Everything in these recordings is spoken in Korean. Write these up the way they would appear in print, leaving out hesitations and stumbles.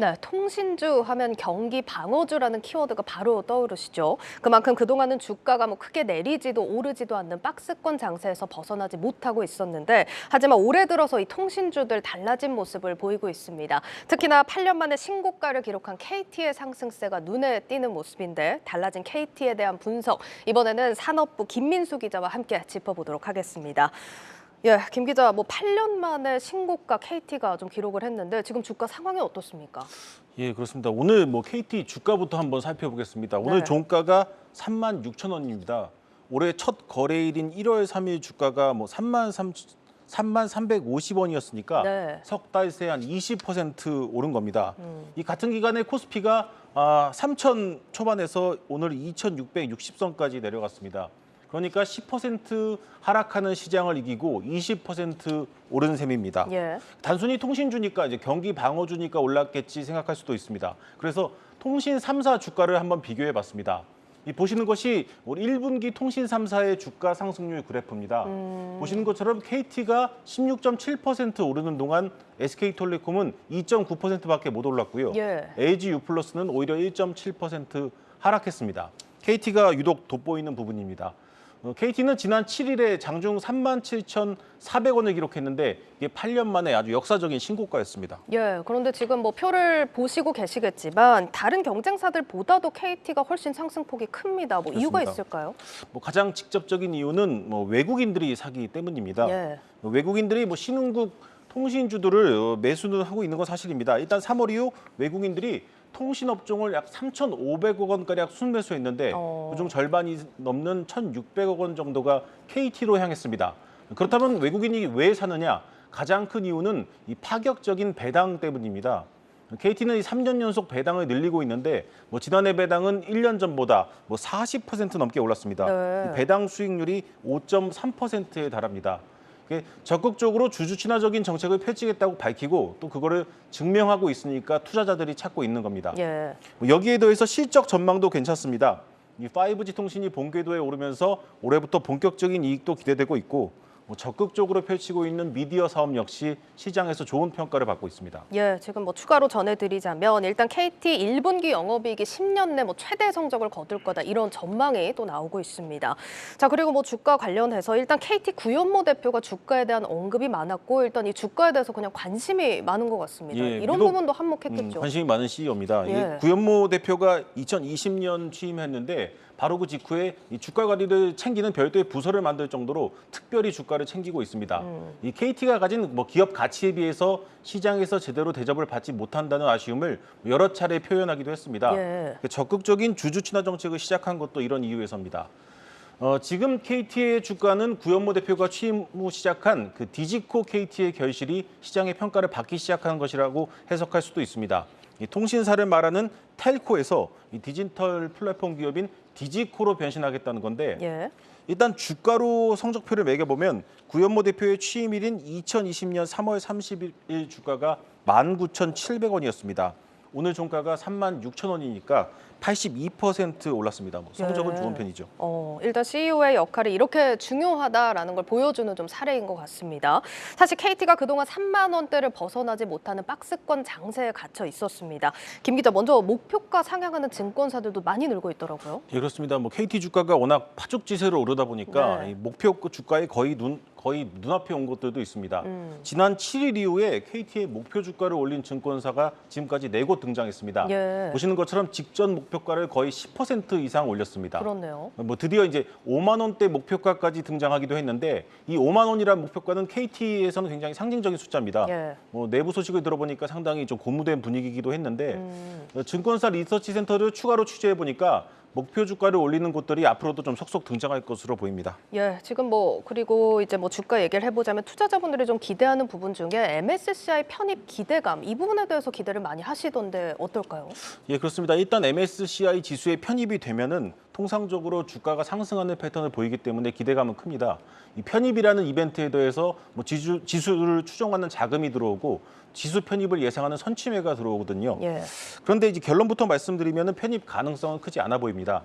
네, 통신주 하면 경기 방어주라는 키워드가 바로 떠오르시죠. 그만큼 그동안은 주가가 크게 내리지도 오르지도 않는 박스권 장세에서 벗어나지 못하고 있었는데, 하지만 올해 들어서 이 통신주들 달라진 모습을 보이고 있습니다. 특히나 8년 만에 신고가를 기록한 KT의 상승세가 눈에 띄는 모습인데, 달라진 KT에 대한 분석, 이번에는 산업부 김민수 기자와 함께 짚어보도록 하겠습니다. 예, 김 기자, 8년 만에 신고가 KT가 좀 기록을 했는데 지금 주가 상황이 어떻습니까? 예, 그렇습니다. 오늘 KT 주가부터 한번 살펴보겠습니다. 오늘 네. 종가가 36,000원입니다. 올해 첫 거래일인 1월 3일 주가가 3350원이었으니까 네. 석 달 새 한 20% 오른 겁니다. 이 같은 기간에 코스피가 3,000 초반에서 오늘 2,660선까지 내려갔습니다. 그러니까 10% 하락하는 시장을 이기고 20% 오른 셈입니다. 예. 단순히 통신주니까 이제 경기 방어주니까 올랐겠지 생각할 수도 있습니다. 그래서 통신 3사 주가를 한번 비교해 봤습니다. 이 보시는 것이 우리 1분기 통신 3사의 주가 상승률 그래프입니다. 보시는 것처럼 KT가 16.7% 오르는 동안 SK텔레콤은 2.9%밖에 못 올랐고요. 예. LG유플러스는 오히려 1.7% 하락했습니다. KT가 유독 돋보이는 부분입니다. KT는 지난 7일에 장중 37,400원을 기록했는데 이게 8년 만에 아주 역사적인 신고가였습니다. 예, 그런데 지금 표를 보시고 계시겠지만 다른 경쟁사들보다도 KT가 훨씬 상승폭이 큽니다. 이유가 그렇습니다. 있을까요? 가장 직접적인 이유는 외국인들이 사기 때문입니다. 예. 외국인들이 신흥국 통신주들을 매수는 하고 있는 건 사실입니다. 일단 3월 이후 외국인들이 통신업종을 약 3,500억 원가량 순매수했는데 그중 절반이 넘는 1,600억 원 정도가 KT로 향했습니다. 그렇다면 외국인이 왜 사느냐? 가장 큰 이유는 이 파격적인 배당 때문입니다. KT는 이 3년 연속 배당을 늘리고 있는데 지난해 배당은 1년 전보다 40% 넘게 올랐습니다. 네. 배당 수익률이 5.3%에 달합니다. 적극적으로 주주 친화적인 정책을 펼치겠다고 밝히고 또 그거를 증명하고 있으니까 투자자들이 찾고 있는 겁니다. 예. 여기에 더해서 실적 전망도 괜찮습니다. 이 5G 통신이 본궤도에 오르면서 올해부터 본격적인 이익도 기대되고 있고 적극적으로 펼치고 있는 미디어 사업 역시 시장에서 좋은 평가를 받고 있습니다. 예, 지금 추가로 전해드리자면 일단 KT 1분기 영업이익이 10년 내 최대 성적을 거둘 거다 이런 전망이 또 나오고 있습니다. 자, 그리고 주가 관련해서 일단 KT 구현모 대표가 주가에 대한 언급이 많았고 일단 이 주가에 대해서 그냥 관심이 많은 것 같습니다. 예, 이런 유독, 부분도 한몫했겠죠. 관심이 많은 CEO입니다. 예. 구현모 대표가 2020년 취임했는데 바로 그 직후에 이 주가 관리를 챙기는 별도의 부서를 만들 정도로 특별히 주가를 챙기고 있습니다. 이 KT가 가진 기업 가치에 비해서 시장에서 제대로 대접을 받지 못한다는 아쉬움을 여러 차례 표현하기도 했습니다. 예. 적극적인 주주 친화 정책을 시작한 것도 이런 이유에서입니다. 지금 KT의 주가는 구현모 대표가 취임 후 시작한 그 디지코 KT의 결실이 시장의 평가를 받기 시작한 것이라고 해석할 수도 있습니다. 이 통신사를 말하는 텔코에서 이 디지털 플랫폼 기업인 디지코로 변신하겠다는 건데 예. 일단 주가로 성적표를 매겨보면 구현모 대표의 취임일인 2020년 3월 30일 주가가 19,700원이었습니다. 오늘 종가가 36,000원이니까 82% 올랐습니다. 성적은 예. 좋은 편이죠. 일단 CEO의 역할이 이렇게 중요하다라는 걸 보여주는 좀 사례인 것 같습니다. 사실 KT가 그동안 3만 원대를 벗어나지 못하는 박스권 장세에 갇혀 있었습니다. 김 기자, 먼저 목표가 상향하는 증권사들도 많이 늘고 있더라고요. 예, 그렇습니다. KT 주가가 워낙 파죽지세로 오르다 보니까 네. 이 목표 주가에 거의 눈앞에 온 것들도 있습니다. 지난 7일 이후에 KT의 목표 주가를 올린 증권사가 지금까지 4곳 등장했습니다. 예. 보시는 것처럼 직전 목표가를 거의 10% 이상 올렸습니다. 그렇네요. 드디어 이제 5만 원대 목표가까지 등장하기도 했는데 이 5만 원이라는 목표가는 KT에서는 굉장히 상징적인 숫자입니다. 예. 내부 소식을 들어보니까 상당히 좀 고무된 분위기이기도 했는데 증권사 리서치 센터를 추가로 취재해 보니까 목표 주가를 올리는 곳들이 앞으로도 좀 속속 등장할 것으로 보입니다. 예, 지금 그리고 이제 주가 얘기를 해보자면 투자자분들이 좀 기대하는 부분 중에 MSCI 편입 기대감, 이 부분에 대해서 기대를 많이 하시던데 어떨까요? 예, 그렇습니다. 일단 MSCI 지수에 편입이 되면은 통상적으로 주가가 상승하는 패턴을 보이기 때문에 기대감은 큽니다. 이 편입이라는 이벤트에 더해서 지수를 추정하는 자금이 들어오고 지수 편입을 예상하는 선취매가 들어오거든요. 예. 그런데 이제 결론부터 말씀드리면 편입 가능성은 크지 않아 보입니다.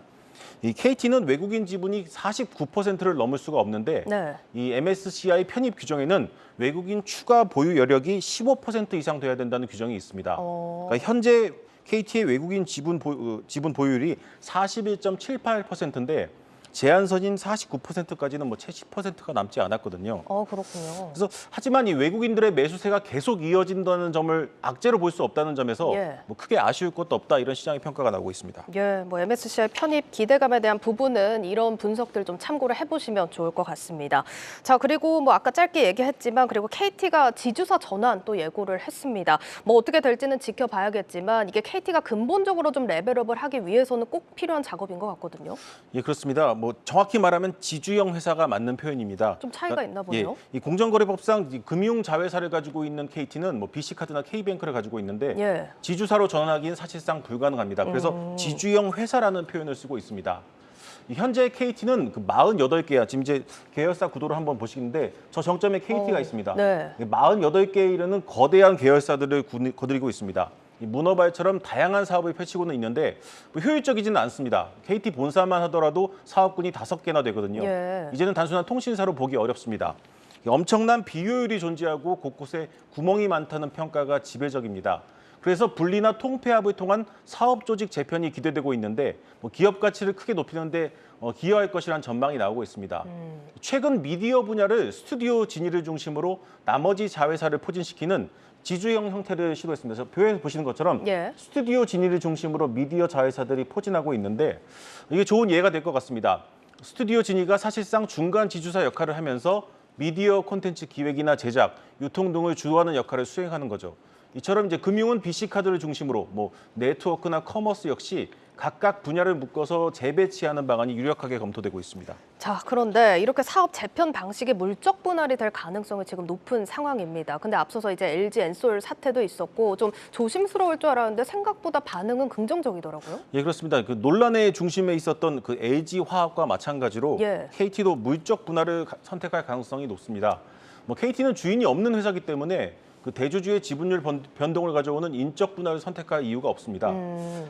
이 KT는 외국인 지분이 49%를 넘을 수가 없는데 네. 이 MSCI 편입 규정에는 외국인 추가 보유 여력이 15% 이상 돼야 된다는 규정이 있습니다. 그러니까 현재 KT의 외국인 지분 보유율이 41.78%인데 제한선인 49%까지는 뭐 채 10%가 남지 않았거든요. 그렇군요. 그래서 하지만 이 외국인들의 매수세가 계속 이어진다는 점을 악재로 볼 수 없다는 점에서 예. 뭐 크게 아쉬울 것도 없다 이런 시장의 평가가 나오고 있습니다. 예, 뭐 MSCI 편입 기대감에 대한 부분은 이런 분석들 좀 참고를 해보시면 좋을 것 같습니다. 자, 그리고 뭐 아까 짧게 얘기했지만 그리고 KT가 지주사 전환 또 예고를 했습니다. 뭐 어떻게 될지는 지켜봐야겠지만 이게 KT가 근본적으로 좀 레벨업을 하기 위해서는 꼭 필요한 작업인 것 같거든요. 예, 그렇습니다. 뭐 정확히 말하면 지주형 회사가 맞는 표현입니다. 좀 차이가 있나 보네요. 이 공정거래법상 이 금융 자회사를 가지고 있는 KT는 뭐 BC카드나 K뱅크를 가지고 있는데 예. 지주사로 전환하기는 사실상 불가능합니다. 그래서 지주형 회사라는 표현을 쓰고 있습니다. 현재 KT는 그 48개야. 지금 이제 계열사 구도를 한번 보시는데 저 정점에 KT가 있습니다. 네. 48개에 이르는 거대한 계열사들을 거느리고 있습니다. 이 문어발처럼 다양한 사업을 펼치고는 있는데 뭐 효율적이지는 않습니다. KT 본사만 하더라도 사업군이 5개나 되거든요. 예. 이제는 단순한 통신사로 보기 어렵습니다. 엄청난 비효율이 존재하고 곳곳에 구멍이 많다는 평가가 지배적입니다. 그래서 분리나 통폐합을 통한 사업 조직 재편이 기대되고 있는데 뭐 기업 가치를 크게 높이는데 기여할 것이라는 전망이 나오고 있습니다. 최근 미디어 분야를 스튜디오 진일을 중심으로 나머지 자회사를 포진시키는 지주형 형태를 시도했습니다. 그래서 표에 보시는 것처럼 예. 스튜디오 진일을 중심으로 미디어 자회사들이 포진하고 있는데 이게 좋은 예가 될 것 같습니다. 스튜디오 진이가 사실상 중간 지주사 역할을 하면서 미디어 콘텐츠 기획이나 제작, 유통 등을 주도하는 역할을 수행하는 거죠. 이처럼 이제 금융은 BC카드를 중심으로 뭐 네트워크나 커머스 역시 각각 분야를 묶어서 재배치하는 방안이 유력하게 검토되고 있습니다. 자, 그런데 이렇게 사업 재편 방식이 물적 분할이 될 가능성이 지금 높은 상황입니다. 근데 앞서서 이제 LG 엔솔 사태도 있었고 좀 조심스러울 줄 알았는데 생각보다 반응은 긍정적이더라고요. 예, 그렇습니다. 그 논란의 중심에 있었던 그 LG 화학과 마찬가지로 예. KT도 물적 분할을 선택할 가능성이 높습니다. 뭐 KT는 주인이 없는 회사이기 때문에 그 대주주의 지분율 변동을 가져오는 인적 분할을 선택할 이유가 없습니다.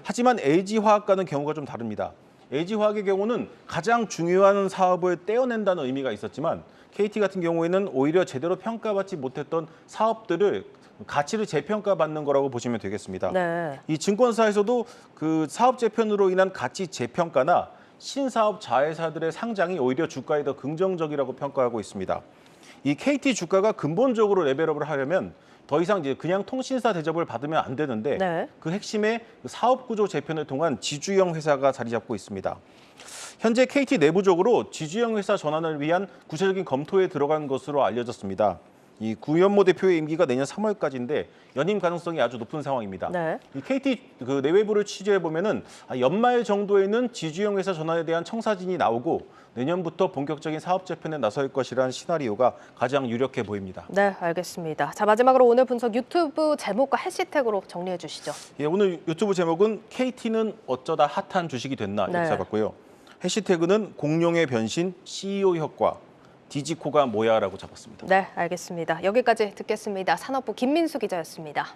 하지만 LG화학과는 경우가 좀 다릅니다. LG화학의 경우는 가장 중요한 사업을 떼어낸다는 의미가 있었지만 KT 같은 경우에는 오히려 제대로 평가받지 못했던 사업들을 가치를 재평가받는 거라고 보시면 되겠습니다. 네. 이 증권사에서도 그 사업 재편으로 인한 가치 재평가나 신사업 자회사들의 상장이 오히려 주가에 더 긍정적이라고 평가하고 있습니다. 이 KT 주가가 근본적으로 레벨업을 하려면 더 이상 이제 그냥 통신사 대접을 받으면 안 되는데 네. 그 핵심에 사업 구조 재편을 통한 지주형 회사가 자리 잡고 있습니다. 현재 KT 내부적으로 지주형 회사 전환을 위한 구체적인 검토에 들어간 것으로 알려졌습니다. 이 구현모 대표의 임기가 내년 3월까지인데 연임 가능성이 아주 높은 상황입니다. 네. 이 KT 그 내외부를 취재해 보면은 연말 정도에는 지주형 회사 전환에 대한 청사진이 나오고 내년부터 본격적인 사업 재편에 나설 것이라는 시나리오가 가장 유력해 보입니다. 네, 알겠습니다. 자, 마지막으로 오늘 분석 유튜브 제목과 해시태그로 정리해 주시죠. 예, 오늘 유튜브 제목은 KT는 어쩌다 핫한 주식이 됐나 이렇게 네. 잡았고요. 해시태그는 공룡의 변신, CEO 효과, 디지코가 뭐야라고 잡았습니다. 네, 알겠습니다. 여기까지 듣겠습니다. 산업부 김민수 기자였습니다.